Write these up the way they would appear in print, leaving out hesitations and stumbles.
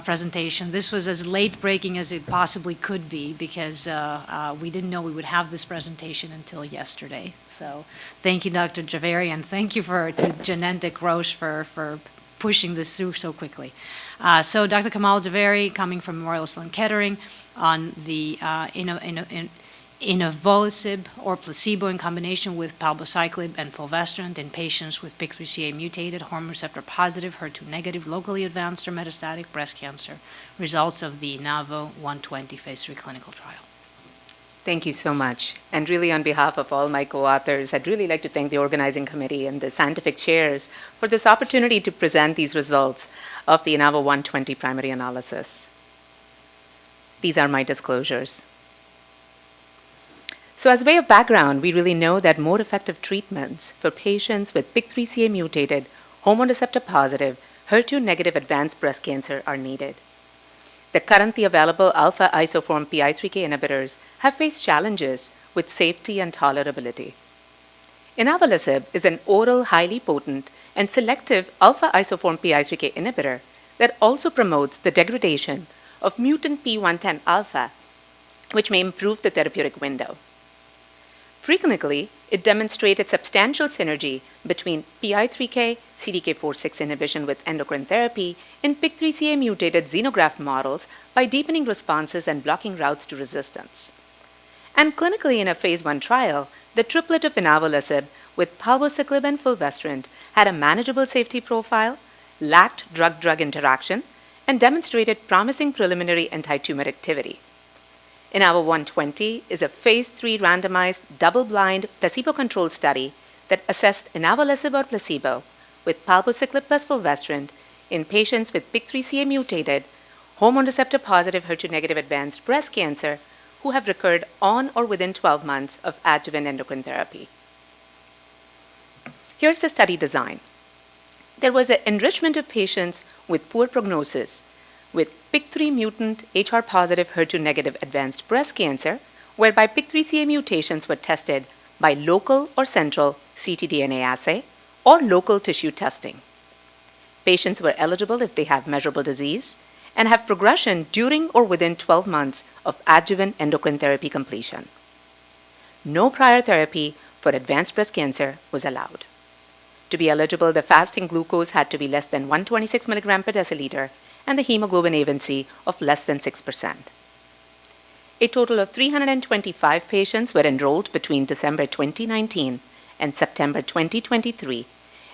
presentation. This was as late-breaking as it possibly could be because we didn't know we would have this presentation until yesterday. So thank you, Dr. Javeri, and thank you to Genentech Roche for pushing this through so quickly. So Dr. Kamal Javeri, coming from Memorial Sloan Kettering, on the inavolisib or placebo in combination with palbociclib and fulvestrant in patients with PIK3CA mutated, hormone receptor positive, HER2 negative, locally advanced or metastatic breast cancer, results of the INAVO120 phase 3 clinical trial. Thank you so much. And really on behalf of all my co-authors, I'd really like to thank the organizing committee and the scientific chairs for this opportunity to present these results of the INAVO120 primary analysis. These are my disclosures. So as way of background, we really know that more effective treatments for patients with PIK3CA mutated, hormone receptor positive, HER2 negative advanced breast cancer are needed. The currently available alpha isoform PI3K inhibitors have faced challenges with safety and tolerability. Inavolisib is an oral, highly potent and selective alpha isoform PI3K inhibitor that also promotes the degradation of mutant P110 alpha, which may improve the therapeutic window. Preclinically, it demonstrated substantial synergy between PI3K CDK4/6 inhibition with endocrine therapy in PIK3CA mutated xenograft models by deepening responses and blocking routes to resistance. And clinically in a phase 1 trial, the triplet of inavolisib with palbociclib and fulvestrant had a manageable safety profile, lacked drug-drug interaction, and demonstrated promising preliminary anti-tumor activity. INAVO120 is a phase 3 randomized, double-blind, placebo-controlled study that assessed inavolisib or placebo with palbociclib plus fulvestrant in patients with PIK3CA mutated, hormone receptor positive, HER2 negative advanced breast cancer who have recurred on or within 12 months of adjuvant endocrine therapy. Here's the study design. There was an enrichment of patients with poor prognosis with PIK3 mutant, HR positive, HER2 negative advanced breast cancer, whereby PIK3CA mutations were tested by local or central ctDNA assay or local tissue testing. Patients were eligible if they have measurable disease and have progression during or within 12 months of adjuvant endocrine therapy completion. No prior therapy for advanced breast cancer was allowed. To be eligible, the fasting glucose had to be less than 126 milligram per deciliter and the hemoglobin A1C of less than 6%. A total of 325 patients were enrolled between December 2019 and September 2023,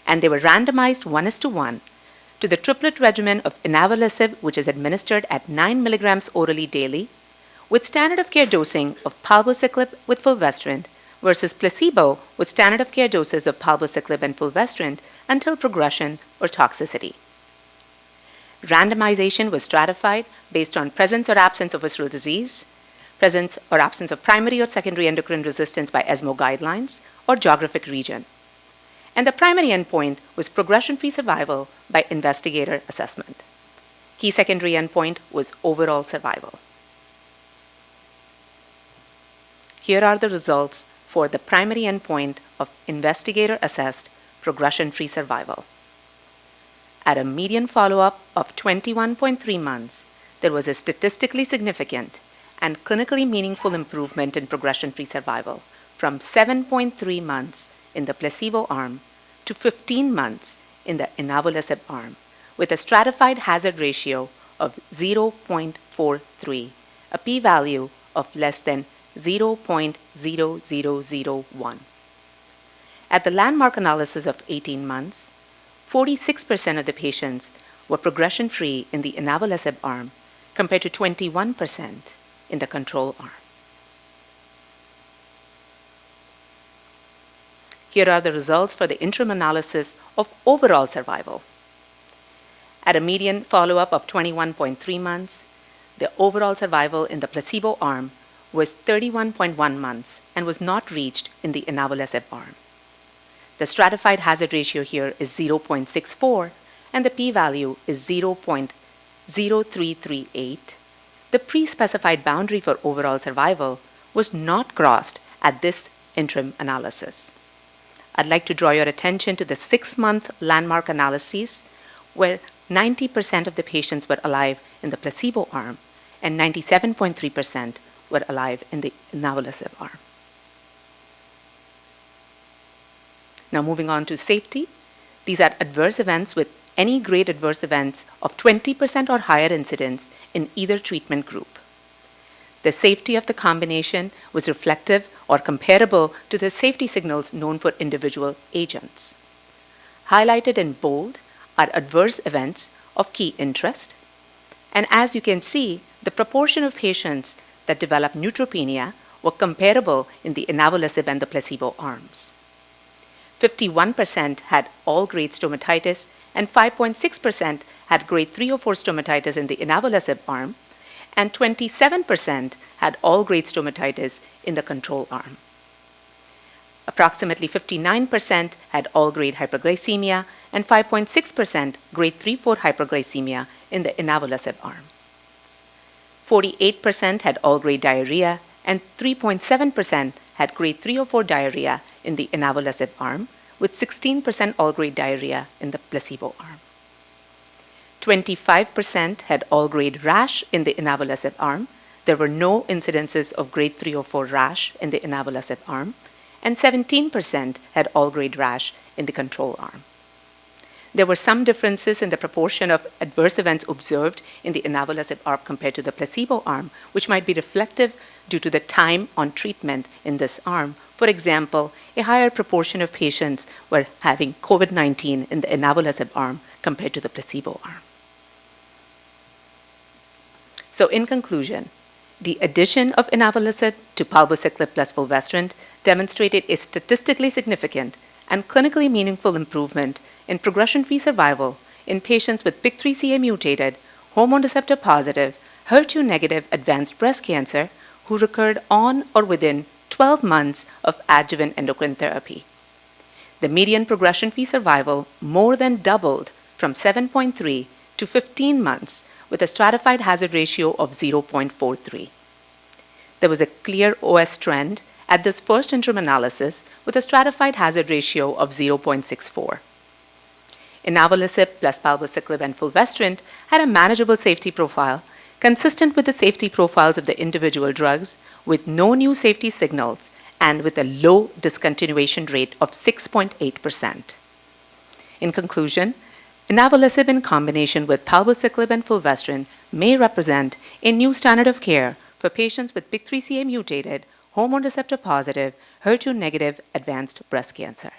and they were randomized 1:1 to the triplet regimen of inavolisib, which is administered at 9 milligrams orally daily, with standard of care dosing of palbociclib with fulvestrant versus placebo with standard of care doses of palbociclib and fulvestrant until progression or toxicity. Randomization was stratified based on presence or absence of visceral disease, presence or absence of primary or secondary endocrine resistance by ESMO guidelines, or geographic region. And the primary endpoint was progression-free survival by investigator assessment. Key secondary endpoint was overall survival. Here are the results for the primary endpoint of investigator-assessed progression-free survival. At a median follow-up of 21.3 months, there was a statistically significant and clinically meaningful improvement in progression-free survival from 7.3 months in the placebo arm to 15 months in the inavolisib arm, with a stratified hazard ratio of 0.43, a p-value of less than 0.0001. At the landmark analysis of 18 months, 46% of the patients were progression-free in the inavolisib arm compared to 21% in the control arm. Here are the results for the interim analysis of overall survival. At a median follow-up of 21.3 months, the overall survival in the placebo arm was 31.1 months and was not reached in the inavolisib arm. The stratified hazard ratio here is 0.64, and the p-value is 0.0338. The pre-specified boundary for overall survival was not crossed at this interim analysis. I'd like to draw your attention to the 6-month landmark analyses, where 90% of the patients were alive in the placebo arm, and 97.3% were alive in the inavolisib arm. Now moving on to safety. These are adverse events with any grade adverse events of 20% or higher incidence in either treatment group. The safety of the combination was reflective or comparable to the safety signals known for individual agents. Highlighted in bold are adverse events of key interest. And as you can see, the proportion of patients that developed neutropenia were comparable in the inavolisib and the placebo arms. 51% had all-grade stomatitis, and 5.6% had grade 3 or 4 stomatitis in the inavolisib arm, and 27% had all-grade stomatitis in the control arm. Approximately 59% had all-grade hyperglycemia, and 5.6% grade 3-4 hyperglycemia in the inavolisib arm. 48% had all-grade diarrhea, and 3.7% had grade 3 or 4 diarrhea in the inavolisib arm, with 16% all-grade diarrhea in the placebo arm. 25% had all-grade rash in the inavolisib arm. There were no incidences of grade 3 or 4 rash in the inavolisib arm, and 17% had all-grade rash in the control arm. There were some differences in the proportion of adverse events observed in the inavolisib arm compared to the placebo arm, which might be reflective due to the time on treatment in this arm. For example, a higher proportion of patients were having COVID-19 in the inavolisib arm compared to the placebo arm. So in conclusion, the addition of inavolisib to palbociclib plus fulvestrant demonstrated a statistically significant and clinically meaningful improvement in progression-free survival in patients with PIK3CA mutated, hormone receptor positive, HER2 negative advanced breast cancer who recurred on or within 12 months of adjuvant endocrine therapy. The median progression-free survival more than doubled from 7.3 to 15 months with a stratified hazard ratio of 0.43. There was a clear OS trend at this first interim analysis with a stratified hazard ratio of 0.64. Inavolisib plus palbociclib and fulvestrant had a manageable safety profile consistent with the safety profiles of the individual drugs, with no new safety signals and with a low discontinuation rate of 6.8%. In conclusion, inavolisib in combination with palbociclib and fulvestrant may represent a new standard of care for patients with PIK3CA mutated, hormone receptor positive, HER2 negative advanced breast cancer.